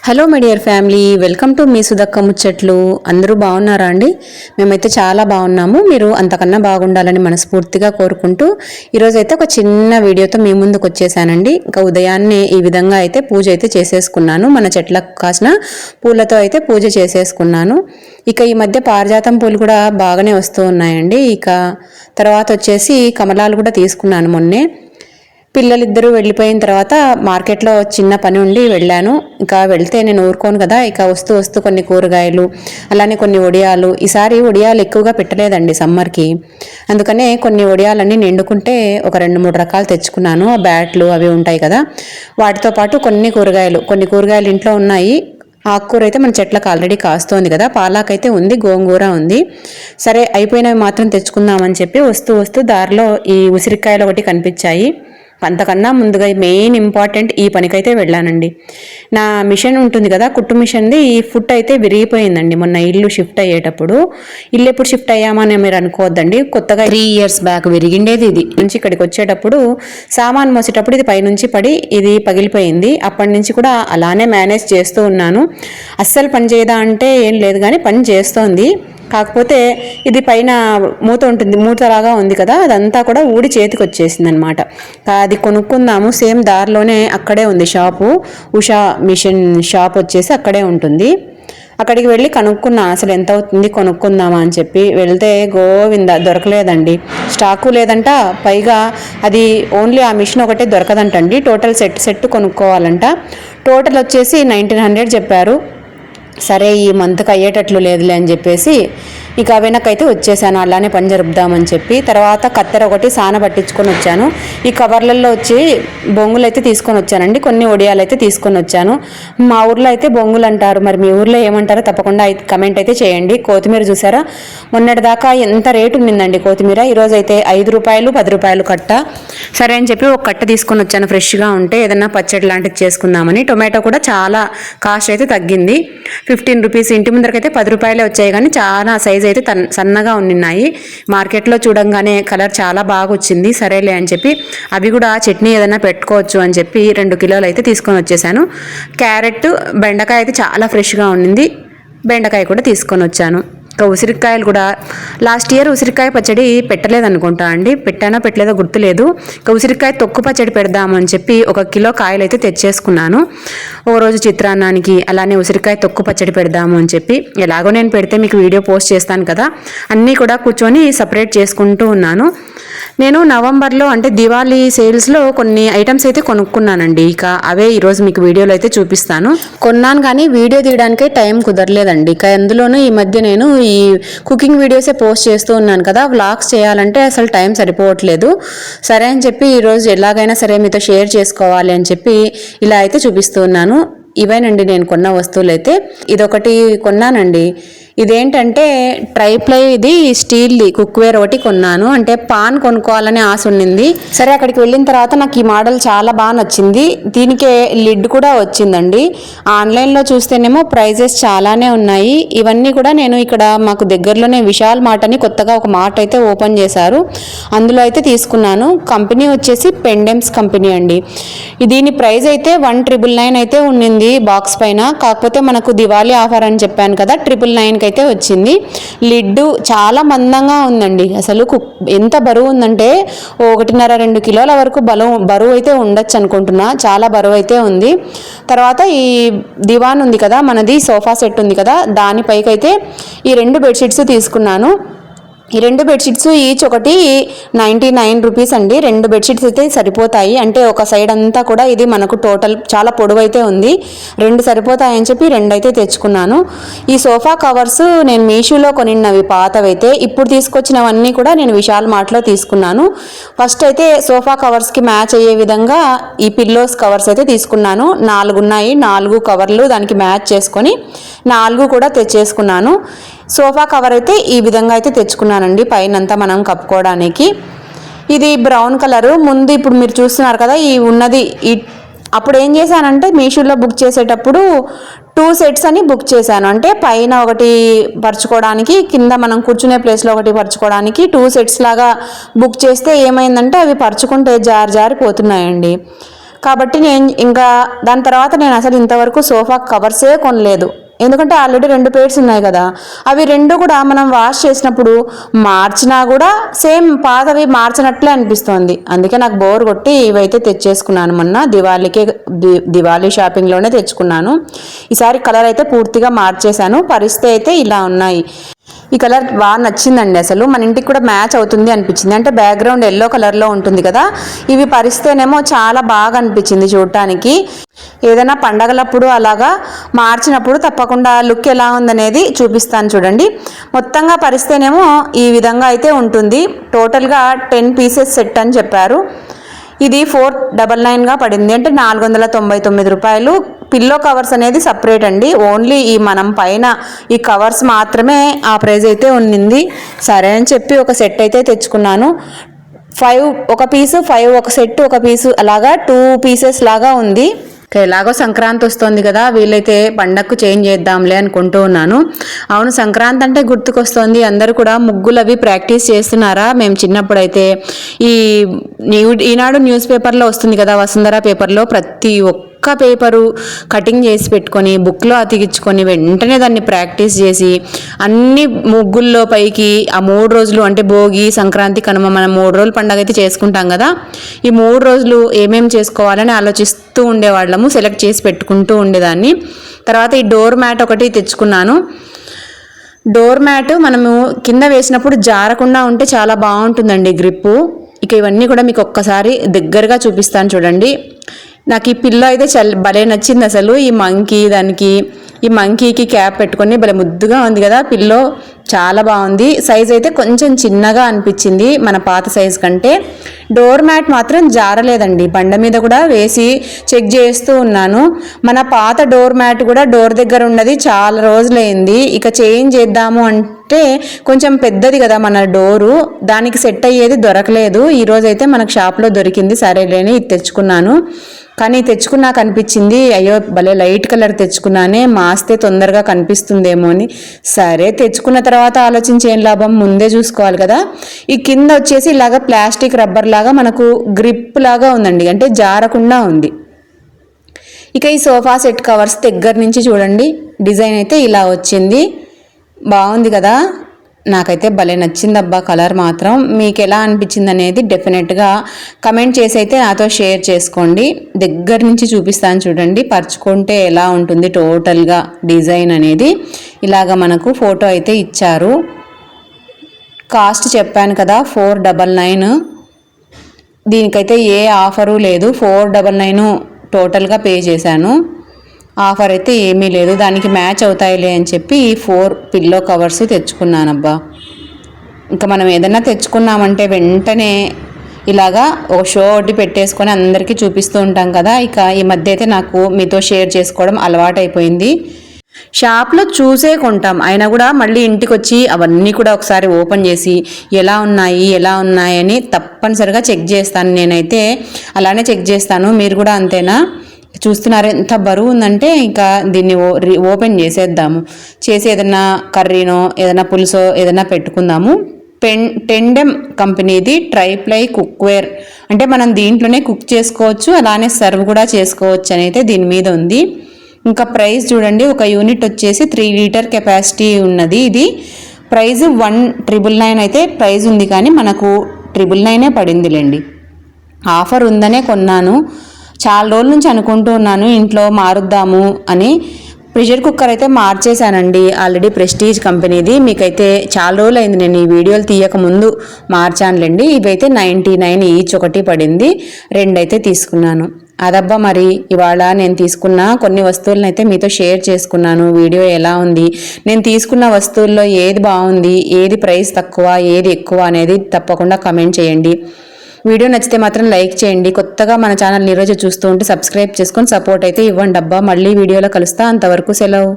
Hello my dear family, welcome to మీ సుధక్క ముచ్చట్లు. అందరూ బాగున్నారా అండి? మేమైతే చాలా బాగున్నాము. మీరు అంతకన్నా బాగుండాలని మనస్ఫూర్తిగా కోరుకుంటూ ఈరోజైతే ఒక చిన్న వీడియోతో మీ ముందుకు వచ్చేసానండి. ఇంకా ఉదయాన్నే ఈ విధంగా అయితే పూజ అయితే చేసేసుకున్నాను. మన చెట్లకు కాసిన పూలతో అయితే పూజ చేసేసుకున్నాను. ఇక ఈ మధ్య పారిజాతం పూలు కూడా బాగానే వస్తూ ఉన్నాయండి. ఇక తర్వాత వచ్చేసి కమలాలు కూడా తీసుకున్నాను మొన్నే. పిల్లలిద్దరూ వెళ్ళిపోయిన తర్వాత మార్కెట్లో చిన్న పని ఉండి వెళ్ళాను. ఇంకా వెళ్తే నేను ఊరుకోను కదా, ఇక వస్తూ వస్తూ కొన్ని కూరగాయలు, అలానే కొన్ని వడియాలు. ఈసారి వడియాలు ఎక్కువగా పెట్టలేదండి సమ్మర్కి, అందుకనే కొన్ని వడియాలన్నీ నిండుకుంటే ఒక 2-3 రకాలు తెచ్చుకున్నాను. బ్యాట్లు అవి ఉంటాయి కదా, వాటితో పాటు కొన్ని కూరగాయలు ఇంట్లో ఉన్నాయి. ఆకుకూర అయితే మన చెట్లకు ఆల్రెడీ కాస్తోంది కదా, పాలాకైతే ఉంది, గోంగూర ఉంది. సరే అయిపోయినవి మాత్రం తెచ్చుకుందామని చెప్పి వస్తూ వస్తూ దారిలో ఈ ఉసిరికాయలు ఒకటి కనిపించాయి. అంతకన్నా ముందుగా మెయిన్ ఇంపార్టెంట్ ఈ పనికైతే వెళ్ళానండి. నా మిషన్ ఉంటుంది కదా, కుట్టు మిషన్ది, ఈ ఫుట్ అయితే విరిగిపోయిందండి మొన్న ఇల్లు షిఫ్ట్ అయ్యేటప్పుడు. ఇల్లు ఎప్పుడు షిఫ్ట్ అయ్యామని మీరు అనుకోవద్దండి, కొత్తగా 3 years బ్యాక్ విరిగిండేది. ఇది నుంచి ఇక్కడికి వచ్చేటప్పుడు సామాన్ మోసేటప్పుడు ఇది పైనుంచి పడి ఇది పగిలిపోయింది. అప్పటి నుంచి కూడా అలానే మేనేజ్ చేస్తూ ఉన్నాను. అస్సలు పని చేయదా అంటే ఏం లేదు, కానీ పని చేస్తోంది. కాకపోతే ఇది పైన మూతలాగా ఉంది కదా, అదంతా కూడా ఊడి చేతికి వచ్చేసింది అనమాట. అది కొనుక్కుందాము, సేమ్ దారిలోనే అక్కడే ఉంది షాపు, ఉషా మిషన్ షాప్ వచ్చేసి అక్కడే ఉంటుంది. అక్కడికి వెళ్ళి కనుక్కున్నాను అసలు ఎంత అవుతుంది కొనుక్కుందామా అని చెప్పి. వెళ్తే గోవింద దొరకలేదండి, స్టాకు లేదంట. పైగా అది ఓన్లీ ఆ మిషన్ ఒకటే దొరకదంటండి, టోటల్ సెట్ కొనుక్కోవాలంట. టోటల్ వచ్చేసి 1900 చెప్పారు. సరే ఈ మంత్కి అయ్యేటట్లు లేదులే అని చెప్పేసి ఇక వెనకైతే వచ్చేసాను, అలానే పని జరుపుదామని చెప్పి. తర్వాత కత్తెర ఒకటి సాన పట్టించుకొని వచ్చాను. ఈ కవర్లలో వచ్చి బొంగులు అయితే తీసుకొని వచ్చానండి, కొన్ని వడియాలు అయితే తీసుకొని వచ్చాను. మా ఊర్లో అయితే బొంగులు అంటారు, మరి మీ ఊర్లో ఏమంటారో తప్పకుండా కమెంట్ అయితే చేయండి. కొత్తిమీర చూసారా, మొన్నటిదాకా ఎంత రేటు ఉండిందండి కొత్తిమీర, ఈరోజు అయితే 5 రూపాయలు 10 రూపాయలు కట్ట. సరే అని చెప్పి ఒక కట్ట తీసుకొని వచ్చాను, ఫ్రెష్గా ఉంటే ఏదన్నా పచ్చడి లాంటిది చేసుకుందామని. టొమాటో కూడా చాలా కాస్ట్ అయితే తగ్గింది, 15 రూపీస్. ఇంటి ముందరకైతే 10 రూపాయలే వచ్చాయి, కానీ చాలా సైజ్ అయితే సన్నగా ఉన్నాయి. మార్కెట్లో చూడంగానే కలర్ చాలా బాగా వచ్చింది. సరేలే అని చెప్పి అవి కూడా చట్నీ ఏదైనా పెట్టుకోవచ్చు అని చెప్పి 2 కిలోలు అయితే తీసుకొని వచ్చేసాను. క్యారెట్, బెండకాయ అయితే చాలా ఫ్రెష్గా ఉండింది, బెండకాయ కూడా తీసుకొని వచ్చాను. ఇంకా ఉసిరికాయలు కూడా లాస్ట్ ఇయర్ ఉసిరికాయ పచ్చడి పెట్టలేదనుకుంటా అండి, పెట్టానో పెట్టలేదో గుర్తులేదు. ఇంకా ఉసిరికాయ తొక్కు పచ్చడి పెడదామని చెప్పి 1 కిలో కాయలు అయితే తెచ్చేసుకున్నాను. రోజు చిత్రాన్నానికి, అలానే ఉసిరికాయ తొక్కు పచ్చడి పెడదాము అని చెప్పి. ఎలాగో నేను పెడితే మీకు వీడియో పోస్ట్ చేస్తాను కదా, అన్నీ కూడా కూర్చొని సపరేట్ చేసుకుంటూ ఉన్నాను. నేను నవంబర్లో అంటే దివాళీ సేల్స్లో కొన్ని ఐటమ్స్ అయితే కొనుక్కున్నానండి. ఇక అవే ఈరోజు మీకు వీడియోలో అయితే చూపిస్తాను. కొన్నాను కానీ వీడియో తీయడానికే టైం కుదరలేదండి. ఇక అందులోనూ ఈ మధ్య నేను ఈ కుకింగ్ వీడియోసే పోస్ట్ చేస్తూ ఉన్నాను కదా, వ్లాగ్స్ చేయాలంటే అసలు టైం సరిపోవట్లేదు. సరే అని చెప్పి ఈరోజు ఎలాగైనా సరే మీతో షేర్ చేసుకోవాలి అని చెప్పి ఇలా అయితే చూపిస్తూ ఉన్నాను. ఇవేనండి నేను కొన్న వస్తువులు అయితే. ఇదొకటి కొన్నానండి, ఇదేంటంటే ట్రైప్లై, ఇది స్టీల్ది కుక్వేర్ ఒకటి కొన్నాను. అంటే పాన్ కొనుక్కోవాలని ఆశ ఉండింది. సరే అక్కడికి వెళ్ళిన తర్వాత నాకు ఈ మోడల్ చాలా బాగా నచ్చింది. దీనికే లిడ్ కూడా వచ్చిందండి. ఆన్లైన్లో చూస్తేనేమో ప్రైజెస్ చాలానే ఉన్నాయి. ఇవన్నీ కూడా నేను ఇక్కడ మాకు దగ్గరలోనే విశాల్ మార్ట్ అని కొత్తగా ఒక మార్ట్ అయితే ఓపెన్ చేశారు, అందులో అయితే తీసుకున్నాను. కంపెనీ వచ్చేసి పెండెమ్స్ కంపెనీ అండి. దీని ప్రైస్ అయితే 1999 అయితే ఉండింది బాక్స్ పైన. కాకపోతే మనకు దివాళీ ఆఫర్ అని చెప్పాను కదా, 999 అయితే వచ్చింది. లిడ్ చాలా మందంగా ఉందండి, అసలు ఎంత బరువు ఉందంటే 1.5-2 కిలోల వరకు బరువు అయితే ఉండొచ్చు అనుకుంటున్నా, చాలా బరువు అయితే ఉంది. తర్వాత ఈ దివాన్ ఉంది కదా, మనది సోఫా సెట్ ఉంది కదా, దానిపైకి అయితే ఈ 2 బెడ్షీట్స్ తీసుకున్నాను. ఈ 2 బెడ్షీట్స్ ఈచ్ ఒకటి 99 రూపీస్ అండి. 2 బెడ్షీట్స్ అయితే సరిపోతాయి, అంటే ఒక సైడ్ అంతా కూడా ఇది మనకు టోటల్ చాలా పొడవు అయితే ఉంది, 2 సరిపోతాయని చెప్పి 2 అయితే తెచ్చుకున్నాను. ఈ సోఫా కవర్స్ నేను మీషోలో కొనిన్నవి పాతవైతే, ఇప్పుడు తీసుకొచ్చినవన్నీ కూడా నేను విశాల్ మార్ట్లో తీసుకున్నాను. ఫస్ట్ అయితే సోఫా కవర్స్కి మ్యాచ్ అయ్యే విధంగా ఈ పిల్లోస్ కవర్స్ అయితే తీసుకున్నాను. 4 ఉన్నాయి, 4 కవర్లు దానికి మ్యాచ్ చేసుకొని 4 కూడా తెచ్చేసుకున్నాను. సోఫా కవర్ అయితే ఈ విధంగా అయితే తెచ్చుకున్నానండి, పైనంతా మనం కప్పుకోవడానికి. ఇది బ్రౌన్ కలరు. ముందు ఇప్పుడు మీరు చూస్తున్నారు కదా ఈ ఉన్నది, అప్పుడు ఏం చేశానంటే మీషోలో బుక్ చేసేటప్పుడు 2 సెట్స్ అని బుక్ చేశాను. అంటే పైన ఒకటి పరుచుకోవడానికి, కింద మనం కూర్చునే ప్లేస్లో ఒకటి పరుచుకోవడానికి 2 సెట్స్ లాగా బుక్ చేస్తే ఏమైందంటే అవి పరుచుకుంటే జారిపోతున్నాయండి. కాబట్టి నేను ఇంకా దాని తర్వాత నేను అసలు ఇంతవరకు సోఫా కవర్సే కొనలేదు. ఎందుకంటే ఆల్రెడీ 2 పేర్స్ ఉన్నాయి కదా, అవి 2 కూడా మనం వాష్ చేసినప్పుడు మార్చినా కూడా సేమ్ పాతవి మార్చినట్లే అనిపిస్తుంది. అందుకే నాకు బోర్ కొట్టి ఇవైతే తెచ్చేసుకున్నాను. మొన్న దివాళీ షాపింగ్లోనే తెచ్చుకున్నాను. ఈసారి కలర్ అయితే పూర్తిగా మార్చేశాను. పరిస్థితి అయితే ఇలా ఉన్నాయి. ఈ కలర్ బాగా నచ్చిందండి. అసలు మన ఇంటికి కూడా మ్యాచ్ అవుతుంది అనిపించింది. అంటే బ్యాక్గ్రౌండ్ ఎల్లో కలర్లో ఉంటుంది కదా, ఇవి పరిస్తేనేమో చాలా బాగా అనిపించింది చూడటానికి. ఏదైనా పండగలప్పుడు అలాగా మార్చినప్పుడు తప్పకుండా లుక్ ఎలా ఉందనేది చూపిస్తాను చూడండి. మొత్తంగా పరిస్తేనేమో ఈ విధంగా అయితే ఉంటుంది. టోటల్గా 10 పీసెస్ సెట్ అని చెప్పారు. ఇది 499గా పడింది, అంటే 499 రూపాయలు. పిల్లో కవర్స్ అనేది సపరేట్ అండి. ఓన్లీ ఈ మనం పైన ఈ కవర్స్ మాత్రమే ఆ ప్రైస్ అయితే ఉన్నింది. సరే అని చెప్పి ఒక సెట్ అయితే తెచ్చుకున్నాను. 5 ఒక పీసు, 5 ఒక సెట్, ఒక పీసు, అలాగా 2 పీసెస్ లాగా ఉంది. ఎలాగో సంక్రాంతి వస్తుంది కదా, వీలైతే పండగకు చేంజ్ చేద్దాంలే అనుకుంటూ ఉన్నాను. అవును, సంక్రాంతి అంటే గుర్తుకొస్తుంది. అందరూ కూడా ముగ్గులు అవి ప్రాక్టీస్ చేస్తున్నారా? మేము చిన్నప్పుడు అయితే ఈనాడు న్యూస్ పేపర్లో వస్తుంది కదా, వసుంధర పేపర్లో ప్రతి ఒక్క పేపరు కటింగ్ చేసి పెట్టుకొని బుక్లో అతికించుకొని వెంటనే దాన్ని ప్రాక్టీస్ చేసి అన్ని ముగ్గుల్లో పైకి ఆ 3 రోజులు, అంటే భోగి, సంక్రాంతి, కనుమ, మనం 3 రోజులు పండగ అయితే చేసుకుంటాం కదా, ఈ 3 రోజులు ఏమేమి చేసుకోవాలని ఆలోచిస్తూ ఉండేవాళ్ళము. సెలెక్ట్ చేసి పెట్టుకుంటూ ఉండేదాన్ని. తర్వాత ఈ డోర్ మ్యాట్ ఒకటి తెచ్చుకున్నాను. డోర్ మ్యాట్ మనము కింద వేసినప్పుడు జారకుండా ఉంటే చాలా బాగుంటుందండి గ్రిప్పు. ఇక ఇవన్నీ కూడా మీకు ఒక్కసారి దగ్గరగా చూపిస్తాను చూడండి. నాకు ఈ పిల్లో అయితే భలే నచ్చింది అసలు. ఈ మంకీకి క్యాప్ పెట్టుకొని భలే ముద్దుగా ఉంది కదా పిల్లో, చాలా బాగుంది. సైజ్ అయితే కొంచెం చిన్నగా అనిపించింది మన పాత సైజ్ కంటే. డోర్ మ్యాట్ మాత్రం జారలేదండి. బండ మీద కూడా వేసి చెక్ చేస్తూ ఉన్నాను. మన పాత డోర్ మ్యాట్ కూడా డోర్ దగ్గర ఉన్నది చాలా రోజులైంది. ఇక చేంజ్ చేద్దాము అంటే కొంచెం పెద్దది కదా మన డోరు, దానికి సెట్ అయ్యేది దొరకలేదు. ఈరోజైతే మనకు షాప్లో దొరికింది. సరేలేని ఇది తెచ్చుకున్నాను. కానీ తెచ్చుకున్నాక అనిపించింది, అయ్యో భలే లైట్ కలర్ తెచ్చుకున్నానే, మాస్తే తొందరగా కనిపిస్తుందేమో అని. సరే తెచ్చుకున్న తర్వాత ఆలోచించి ఏం లాభం, ముందే చూసుకోవాలి కదా. ఈ కింద వచ్చేసి ఇలాగా ప్లాస్టిక్ రబ్బర్ లాగా మనకు గ్రిప్ లాగా ఉందండి, అంటే జారకుండా ఉంది. ఇక ఈ సోఫా సెట్ కవర్స్ దగ్గర నుంచి చూడండి, డిజైన్ అయితే ఇలా వచ్చింది. బాగుంది కదా, నాకైతే భలే నచ్చిందబ్బా కలర్ మాత్రం. మీకు ఎలా అనిపించింది అనేది డెఫినెట్గా కమెంట్ చేసి అయితే నాతో షేర్ చేసుకోండి. దగ్గర నుంచి చూపిస్తాను చూడండి, పరుచుకుంటే ఎలా ఉంటుంది టోటల్గా డిజైన్ అనేది. ఇలాగ మనకు ఫోటో అయితే ఇచ్చారు. కాస్ట్ చెప్పాను కదా 499. దీనికైతే ఏ ఆఫరు లేదు, 499 టోటల్గా పే చేశాను. ఆఫర్ అయితే ఏమీ లేదు, దానికి మ్యాచ్ అవుతాయిలే అని చెప్పి ఈ 4 పిల్లో కవర్స్ తెచ్చుకున్నానబ్బా. ఇంకా మనం ఏదైనా తెచ్చుకున్నామంటే వెంటనే ఇలాగా ఒక షో ఒకటి పెట్టేసుకొని అందరికీ చూపిస్తూ ఉంటాం కదా. ఇక ఈ మధ్య అయితే నాకు మీతో షేర్ చేసుకోవడం అలవాటైపోయింది. షాప్లో చూసే కొంటాం, అయినా కూడా మళ్ళీ ఇంటికి వచ్చి అవన్నీ కూడా ఒకసారి ఓపెన్ చేసి ఎలా ఉన్నాయి అని తప్పనిసరిగా చెక్ చేస్తాను. నేనైతే అలానే చెక్ చేస్తాను, మీరు కూడా అంతేనా? చూస్తున్నారు ఎంత బరువు ఉందంటే ఇంకా దీన్ని ఓపెన్ చేసి ఏదైనా కర్రీనో ఏదైనా పులుసో ఏదైనా పెట్టుకుందాము. టెండెమ్ కంపెనీది ట్రైప్లై కుక్వేర్, అంటే మనం దీంట్లోనే కుక్ చేసుకోవచ్చు, అలానే సర్వ్ కూడా చేసుకోవచ్చు అని అయితే దీని మీద ఉంది. ఇంకా ప్రైస్ చూడండి, ఒక యూనిట్ వచ్చేసి 3 లీటర్ కెపాసిటీ ఉన్నది. ఇది ప్రైస్ 1999 అయితే ప్రైస్ ఉంది, కానీ మనకు 999 పడిందిలేండి. ఆఫర్ ఉందనే కొన్నాను. చాలా రోజుల నుంచి అనుకుంటూ ఉన్నాను ఇంట్లో మారుద్దాము అని. ప్రెషర్ కుక్కర్ అయితే మార్చేశానండి ఆల్రెడీ, ప్రెస్టీజ్ కంపెనీది. మీకైతే చాలా రోజులు అయింది నేను ఈ వీడియోలు తీయక ముందు మార్చానులేండి. ఇవైతే 99 ఈచ్ ఒకటి పడింది. 2 అయితే తీసుకున్నాను. అదబ్బా మరి ఇవాళ నేను తీసుకున్న కొన్ని వస్తువులను అయితే మీతో షేర్ చేసుకున్నాను. వీడియో ఎలా ఉంది, నేను తీసుకున్న వస్తువుల్లో ఏది బాగుంది, ఏది ప్రైస్ తక్కువ, ఏది ఎక్కువ అనేది తప్పకుండా కమెంట్ చేయండి. వీడియో నచ్చితే మాత్రం లైక్ చేయండి. కొత్తగా మన ఛానల్ని ఈరోజు చూస్తూ ఉంటే సబ్స్క్రైబ్ చేసుకొని సపోర్ట్ అయితే ఇవ్వండి అబ్బా. మళ్ళీ వీడియోలో కలుస్తా, అంతవరకు సెలవు.